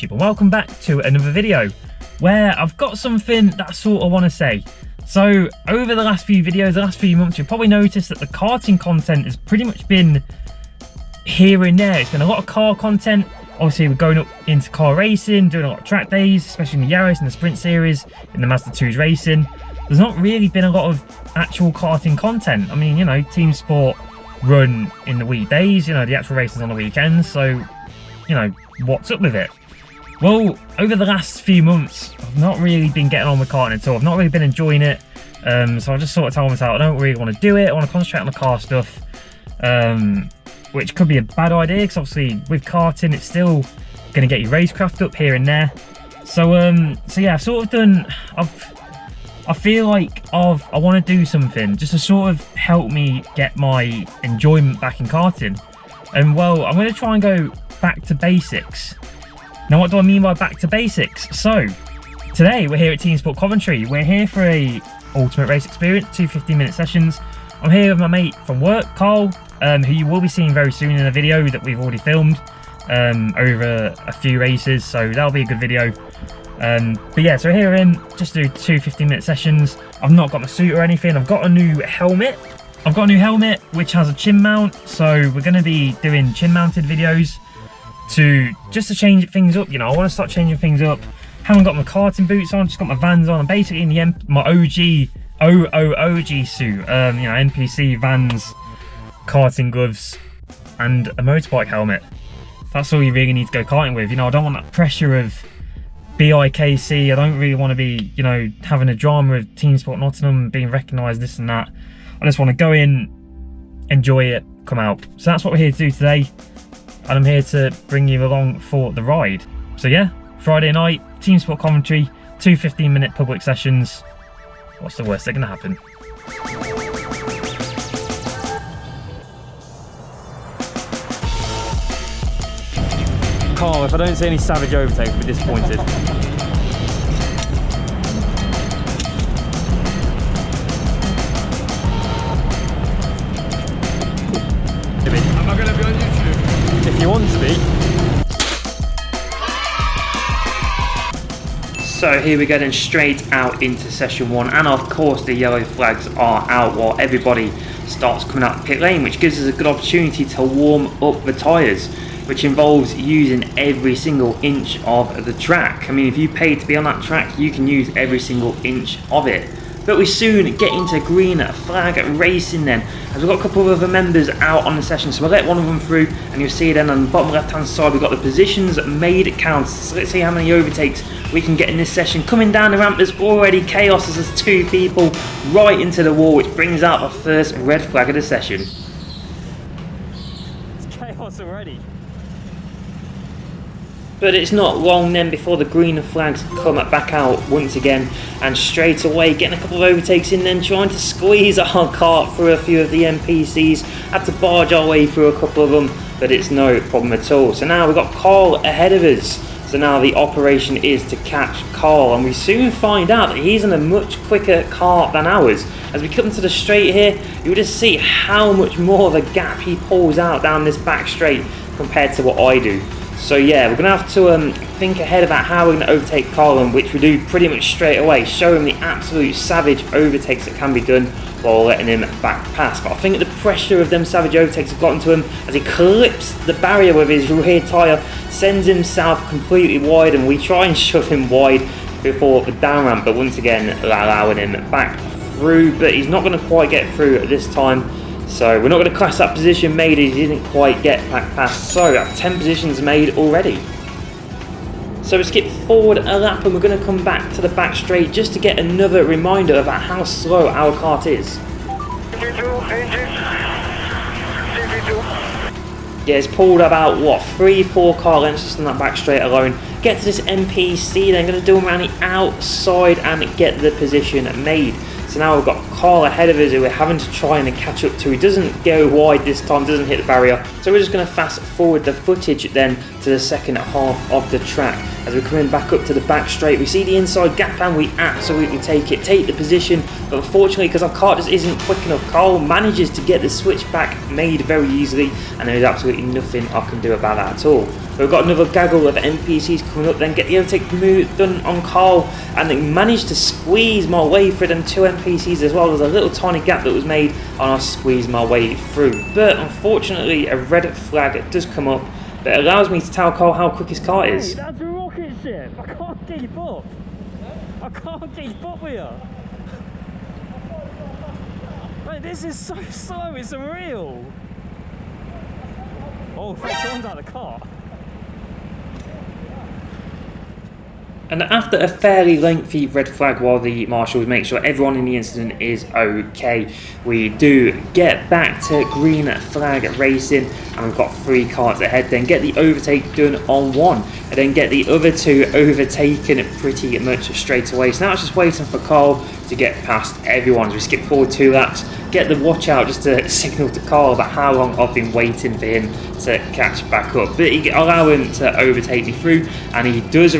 YouTube, and welcome back to another video where I've got something that I sort of want to say. So over the last few videos, the last few months, you've probably noticed that the karting content has pretty much been here and there. It's been a lot of car content. Obviously we're going up into car racing, doing a lot of track days, especially in the Yaris and the Sprint series, in the Mazda 2's racing. There's not really been a lot of actual karting content. I mean, you know, Teamsport run in the weekdays, you know, the actual races on the weekends, so, you know, what's up with it? Well, over the last few months, I've not really been getting on with karting at all. I've not really been enjoying it, so I just sort of told myself I don't really want to do it. I want to concentrate on the car stuff, which could be a bad idea, because obviously with karting, it's still going to get your racecraft up here and there. So yeah, I've sort of done, I feel like I want to do something just to sort of help me get my enjoyment back in karting. And well, I'm going to try and go back to basics. Now, what do I mean by back to basics? So today we're here at Teamsport Coventry. We're here for a ultimate race experience, 2 15-minute sessions. I'm here with my mate from work, Carl, who you will be seeing very soon in a video that we've already filmed over a few races, so that'll be a good video. But yeah, so here in just do 2 15-minute sessions. I've not got my suit or anything. I've got a new helmet. Which has a chin mount, so we're going to be doing chin mounted videos just to change things up. You know, I want to start changing things up. Haven't got my karting boots on, just got my Vans on. I'm basically in my OG suit. You know, NPC Vans, karting gloves, and a motorbike helmet. That's all you really need to go karting with. You know, I don't want that pressure of Bikc. I don't really want to be, you know, having a drama with Teamsport Nottingham, being recognised, this and that. I just want to go in, enjoy it, come out. So that's what we're here to do today, and I'm here to bring you along for the ride. So yeah, Friday night, Teamsport Coventry, 2 15-minute public sessions. What's the worst that can happen? Carl, if I don't see any savage overtakes, I'll be disappointed. Am I going to be on YouTube? If you want to be. So here we go then, straight out into session 1, and of course the yellow flags are out while everybody starts coming out the pit lane, which gives us a good opportunity to warm up the tyres, which involves using every single inch of the track. I mean, if you pay to be on that track, you can use every single inch of it. But we soon get into green flag racing then, as we've got a couple of other members out on the session, so we'll let one of them through, and you'll see then on the bottom left hand side we've got the positions made count. So let's see how many overtakes we can get in this session. Coming down the ramp, there's already chaos as there's 2 people right into the wall, which brings out the first red flag of the session. It's chaos already. But it's not long then before the green flags come back out once again, and straight away getting a couple of overtakes in, then trying to squeeze our kart through a few of the NPCs. Had to barge our way through a couple of them, but it's no problem at all. So now we've got Carl ahead of us. So now the operation is to catch Carl, and we soon find out that he's in a much quicker kart than ours. As we come to the straight here, you'll just see how much more of a gap he pulls out down this back straight compared to what I do. So yeah, we're going to have to think ahead about how we're going to overtake Carl, which we do pretty much straight away, show him the absolute savage overtakes that can be done while letting him back pass. But I think the pressure of them savage overtakes have gotten to him as he clips the barrier with his rear tyre, sends himself completely wide, and we try and shove him wide before the down ramp, but once again allowing him back through, but he's not going to quite get through at this time. So we're not going to class that position made as he didn't quite get back past. So that's 10 positions made already. So we skip forward a lap, and we're going to come back to the back straight just to get another reminder about how slow our kart is. Yeah, it's pulled about, what, 3-4 car lengths just on that back straight alone. Get to this NPC, then going to do them around the outside and get the position made. So now we've got Carl ahead of us, who we're having to try and catch up to. He doesn't go wide this time, doesn't hit the barrier. So we're just going to fast forward the footage then to the second half of the track. As we're coming back up to the back straight, we see the inside gap and we absolutely take the position. But unfortunately, because our kart just isn't quick enough, Carl manages to get the switch back made very easily, and there is absolutely nothing I can do about that at all. We've got another gaggle of NPCs coming up, then get the overtake move done on Carl, and they managed to squeeze my way through them 2 NPCs as well. There's a little tiny gap that was made, and I squeezed my way through. But unfortunately, a red flag does come up that allows me to tell Carl how quick his car is. Hey, that's a rocket ship! I can't keep up! I can't keep up with you! Mate, this is so slow, it's unreal! Oh, someone's out of the car. And after a fairly lengthy red flag while the marshals make sure everyone in the incident is okay, we do get back to green flag racing, and we've got 3 karts ahead, then get the overtake done on 1, and then get the other 2 overtaken pretty much straight away. So now it's just waiting for Carl to get past everyone. So we skip forward 2 laps, get the watch out just to signal to Carl about how long I've been waiting for him to catch back up. But he allow him to overtake me through, and he does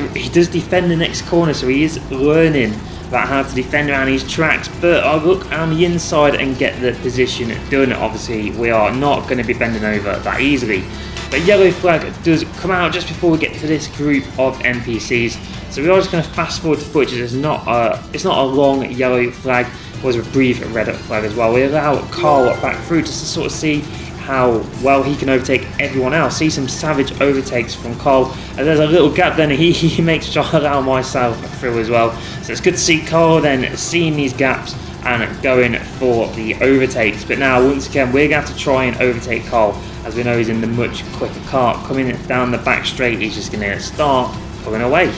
defend the next corner, so he is learning about how to defend around these tracks. But I'll look on the inside and get the position done. Obviously we are not going to be bending over that easily. But yellow flag does come out just before we get to this group of NPCs. So we are just going to fast forward to footage. It's not a long yellow flag. It was a brief red flag as well. We allow Carl back through just to sort of see how well he can overtake everyone else. See some savage overtakes from Carl, and there's a little gap then he makes sure I allow myself through as well. So it's good to see Carl then seeing these gaps and going for the overtakes. But now once again we're going to have to try and overtake Carl, as we know he's in the much quicker car. Coming down the back straight, he's just going to start pulling away.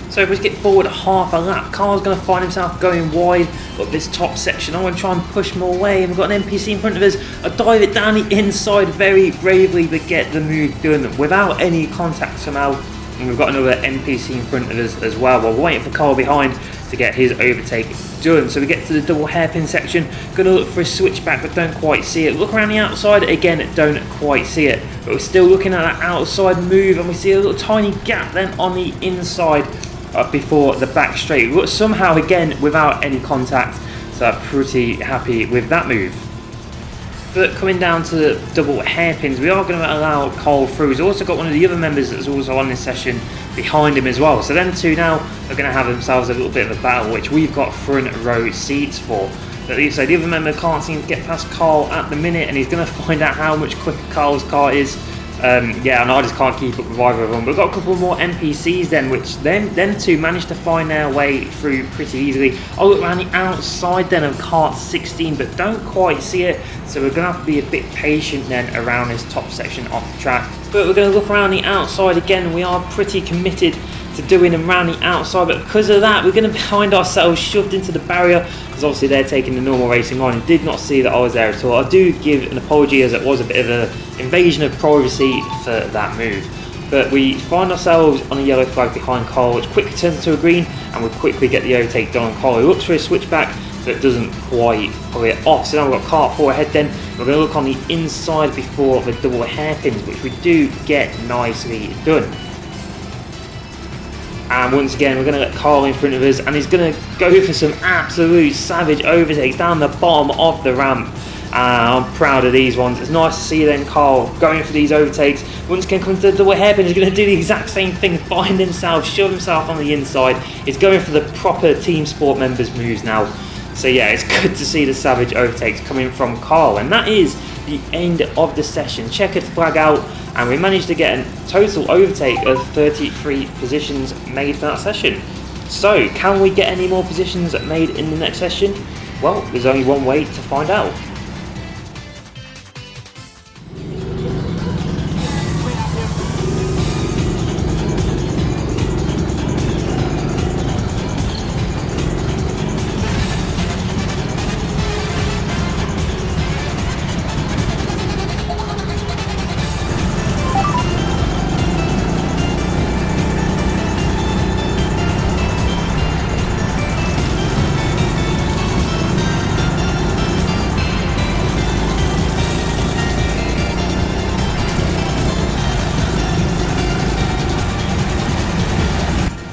So if we get forward half a lap, Carl's going to find himself going wide up this top section. I want to try and push him away, and we've got an NPC in front of us. I dive it down the inside very bravely, but get the move done without any contact somehow. And we've got another NPC in front of us as well. We're waiting for Carl behind to get his overtake done. So we get to the double hairpin section, going to look for a switchback, but don't quite see it. Look around the outside, again, don't quite see it. But we're still looking at that outside move, and we see a little tiny gap then on the inside before the back straight. But somehow, again, without any contact. So I'm pretty happy with that move. But coming down to the double hairpins, we are going to allow Carl through. He's also got one of the other members that's also on this session behind him as well. So them 2 now are going to have themselves a little bit of a battle, which we've got front row seats for. But so the other member can't seem to get past Carl at the minute, and he's going to find out how much quicker Carl's car is. Yeah, and I just can't keep up with either of them. We've got a couple more NPCs then, which them 2 managed to find their way through pretty easily. I'll look around the outside then of Kart 16, but don't quite see it. So we're going to have to be a bit patient then around this top section of the track. But we're going to look around the outside again. We are pretty committed to doing them around the outside, but because of that, we're going to find ourselves shoved into the barrier, because obviously they're taking the normal racing on and did not see that I was there at all. I do give an apology, as it was a bit of an invasion of privacy for that move. But we find ourselves on a yellow flag behind Carl, which quickly turns into a green, and we quickly get the overtake done on Carl, who looks for a switchback but doesn't quite pull it off. So now we've got Kart 4 ahead then. We're going to look on the inside before the double hairpins, which we do get nicely done. And once again, we're going to let Carl in front of us, and he's going to go for some absolute savage overtakes down the bottom of the ramp. I'm proud of these ones. It's nice to see then Carl going for these overtakes. Once again, comes to the double hairpin, he's going to do the exact same thing, find himself, shove himself on the inside. He's going for the proper Teamsport members moves now. So yeah, it's good to see the savage overtakes coming from Carl. And that is the end of the session. Checkered flag out, and we managed to get a total overtake of 33 positions made for that session. So can we get any more positions made in the next session? Well, there's only one way to find out.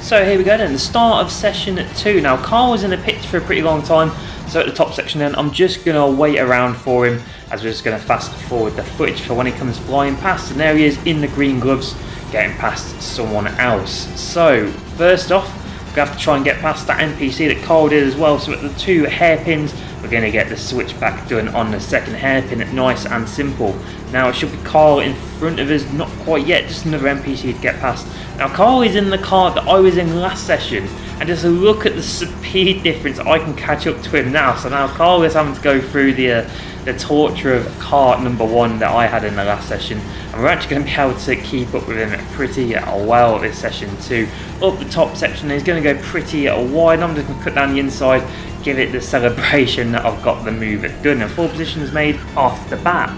So here we go then, the start of session 2. Now Carl was in the pits for a pretty long time, So at the top section then, I'm just going to wait around for him as we're just going to fast forward the footage for when he comes flying past, and there he is in the green gloves getting past someone else. So first off, we have to try and get past that NPC that Carl did as well. So at the 2 hairpins, we're going to get the switchback done on the second hairpin. Nice and simple. Now it should be Carl in front of us, not quite yet, just another NPC to get past. Now Carl is in the kart that I was in last session, and just look at the speed difference. I can catch up to him now. So now Carl is having to go through the torture of kart number 1 that I had in the last session, and we're actually going to be able to keep up with him pretty well this session too. Up the top section is going to go pretty wide. I'm just going to cut down the inside, give it the celebration that I've got the move done, and 4 positions made off the bat.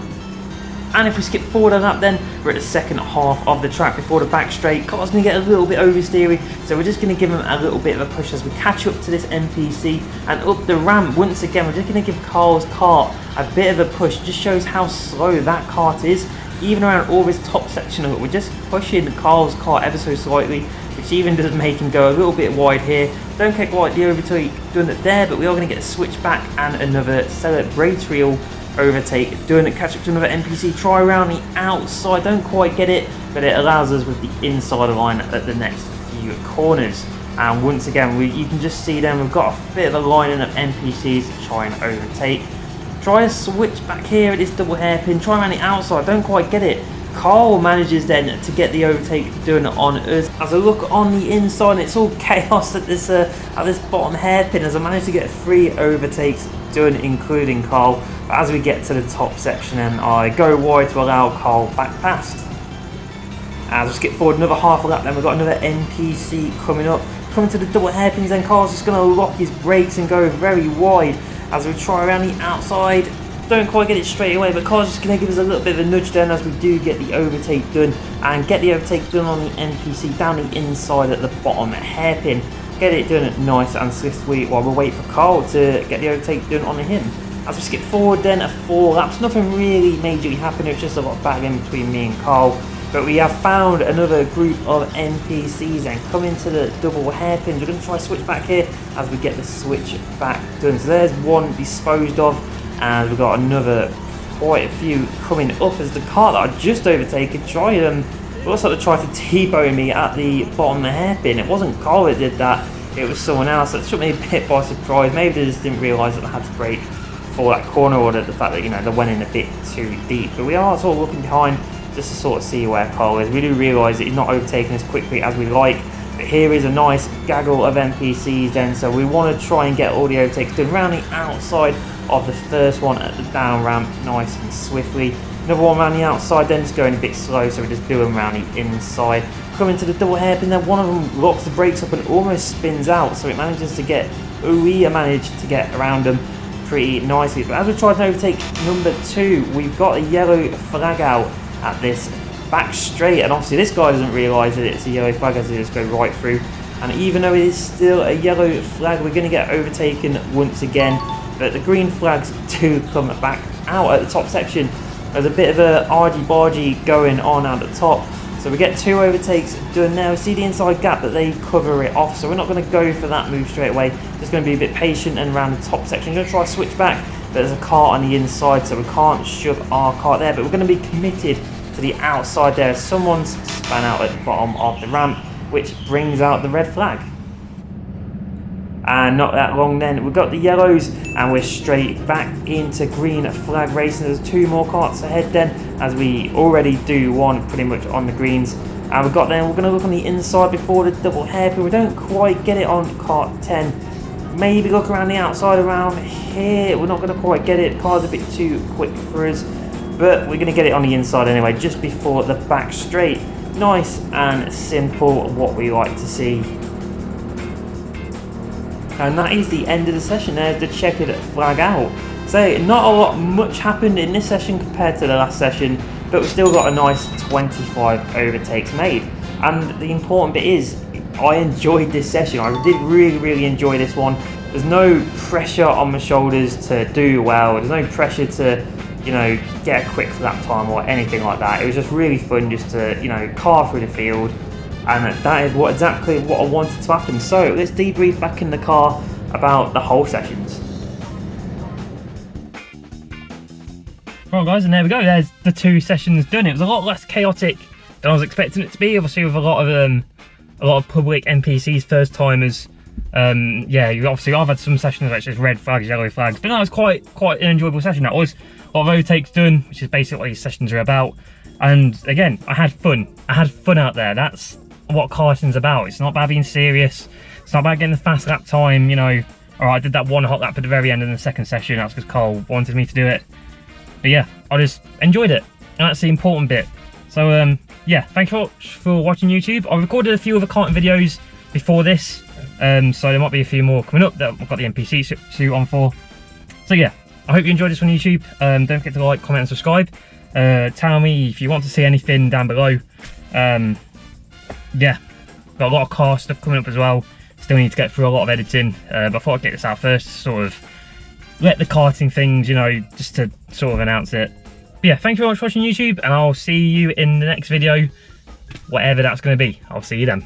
And if we skip forward a lap then, we're at the second half of the track before the back straight. Car's going to get a little bit oversteery, so we're just going to give him a little bit of a push as we catch up to this NPC. And up the ramp, once again, we're just going to give Carl's kart a bit of a push. Just shows how slow that kart is. Even around all this top section of it, we're just pushing Carl's kart ever so slightly, which even does make him go a little bit wide here. Don't get quite the overtake done it there, but we are going to get a switch back and another celebratorial overtake done. Catch up to another NPC, try around the outside, don't quite get it, but it allows us with the inside line at the next few corners. And once again, you can just see them, we've got a bit of a line of NPCs to try and overtake. Try a switch back here at this double hairpin, try around the outside, don't quite get it. Carl manages then to get the overtake done on us. As I look on the inside, it's all chaos at this bottom hairpin as I manage to get 3 overtakes done, including Carl. But as we get to the top section, and I go wide to allow Carl back past. As we skip forward another half a lap, then we've got another NPC coming up. Coming to the double hairpins, then Carl's just going to lock his brakes and go very wide as we try around the outside. Don't quite get it straight away, but Carl's just going to give us a little bit of a nudge then as we do get the overtake done, and get the overtake done on the NPC down the inside at the bottom hairpin. Get it done nice and swiftly while we wait for Carl to get the overtake done on him. As we skip forward then, a 4 laps, nothing really majorly happened, it's just a lot of bagging between me and Carl. But we have found another group of NPCs and come into the double hairpins. We're going to try switch back here as we get the switch back done. So there's one disposed of, and we've got another quite a few coming up as the car that I just overtaken looks like they tried to T-bone me at the bottom of the hairpin. It wasn't Carl that did that, it was someone else. That took me a bit by surprise. Maybe they just didn't realise that they had to brake for that corner, or the fact that, you know, they went in a bit too deep. But we are sort of looking behind just to sort of see where Carl is. We do realise that he's not overtaking as quickly as we like, but here is a nice gaggle of NPCs then, so we want to try and get all the overtakes done around the outside of the first one at the down ramp nice and swiftly. Another one around the outside then, just going a bit slow, so we just do them around the inside. Coming to the double hairpin then, one of them locks the brakes up and almost spins out, so it manages to get, we managed to get around them pretty nicely. But as we try to overtake number 2, we've got a yellow flag out at this back straight, and obviously this guy doesn't realise that it's a yellow flag as they just go right through. And even though it is still a yellow flag, we're going to get overtaken once again. But the green flags do come back out at the top section. There's a bit of a argy-bargy going on at the top. So we get 2 overtakes done now. See the inside gap, but they cover it off. So we're not going to go for that move straight away. Just going to be a bit patient and around the top section. We're going to try to switch back, but there's a cart on the inside, so we can't shove our cart there. But we're going to be committed to the outside there. Someone's span out at the bottom of the ramp, which brings out the red flag. And not that long then, we've got the yellows and we're straight back into green flag racing. There's 2 more carts ahead then, as we already do one pretty much on the greens. And we've got then, we're going to look on the inside before the double hairpin. We don't quite get it on cart 10. Maybe look around the outside around here. We're not going to quite get it. The car's a bit too quick for us, but we're going to get it on the inside anyway, just before the back straight. Nice and simple, what we like to see. And that is the end of the session. There's the checkered flag out. So not a lot much happened in this session compared to the last session, but we've still got a nice 25 overtakes made. And the important bit is, I enjoyed this session. I did really enjoy this one. There's no pressure on my shoulders to do well. There's no pressure to, you know, get a quick lap time or anything like that. It was just really fun just to, you know, car through the field. And that is exactly what I wanted to happen. So let's debrief back in the car about the whole sessions. Right guys, and there we go, there's the 2 sessions done. It was a lot less chaotic than I was expecting it to be, obviously with a lot of public NPCs, first timers. Yeah, obviously I've had some sessions where it's just red flags, yellow flags, but no, it was quite an enjoyable session. That was a lot of overtakes done, which is basically what these sessions are about. And again, I had fun out there. That's what karting's about. It's not about being serious, it's not about getting the fast lap time, you know. Alright, I did that 1 hot lap at the very end of the second session, that's because Carl wanted me to do it. But yeah, I just enjoyed it, and that's the important bit. So yeah, thank you for watching YouTube. I recorded a few other karting videos before this, so there might be a few more coming up that I've got the NPC suit on for. So yeah, I hope you enjoyed this one, YouTube. Don't forget to like, comment and subscribe. Tell me if you want to see anything down below. Yeah, got a lot of car stuff coming up as well. Still need to get through a lot of editing, but I thought I'd get this out first to sort of let the karting things, you know, just to sort of announce it. But yeah, thank you very much for watching YouTube, and I'll see you in the next video, whatever that's going to be. I'll see you then.